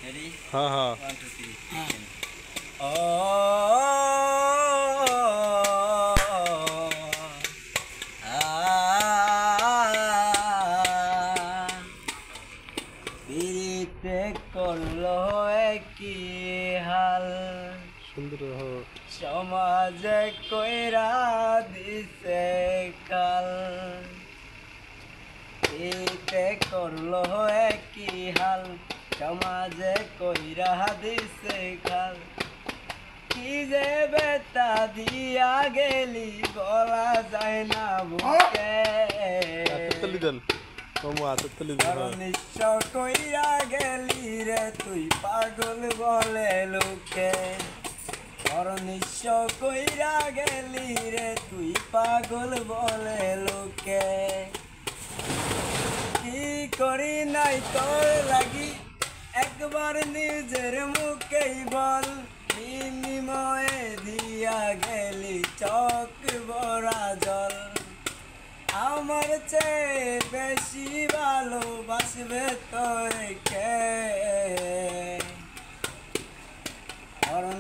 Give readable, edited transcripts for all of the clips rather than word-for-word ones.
हाँ हाँ 1 2 3 পিরিতে করলো কি হাল सुंदर हो সমাজে কইরা দিছে কাল পিরিতে করলো কি হাল সমাজে কইরা দিছে কাল কি যে বেতা দিয়া গেলি বলা যায় না বুকে तली दन कम आते तली दन নিশ্চয় কইরা গেলি রে তুই পাগল বলে লোকে নিশ্চয় কইরা গেলি রে তুই পাগল বলে লোকে কি করি নাই তোর লাগি একবার নিজের মুখেই বল বিনিময়ে দিয়া গেলি চোখ ভরা জল আমার চেয়ে বেশি ভালোবাসবে তোরে কে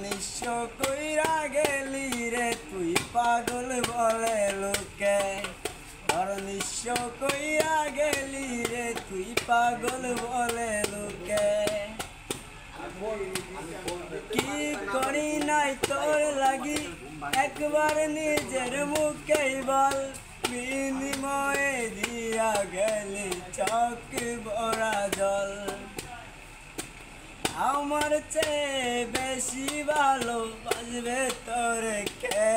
নিশ্চয় কইরা গেলি রে তুই পাগল বলে লোকে নিশ্চয় কইরা গেলি রে তুই পাগল বলে লোকে কি করি নাই তোর লাগি একবার নিজের মুখেই বল বিনিময়ে দিয়া গেলি চোখ ভরা জল আমার চেয়ে বেশি ভালোবাসবে তোরে কে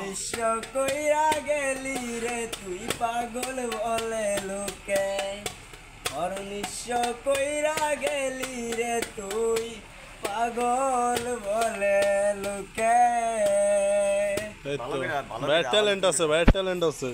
নিশ্চয় কইরা গেলি রে তুই পাগল বলে লোকে নিশ্চয় কইরা গেলি রে তুই পাগল বলে লোকে ভাই ট্যালেন্ট আছে ভাই ট্যালেন্ট আছে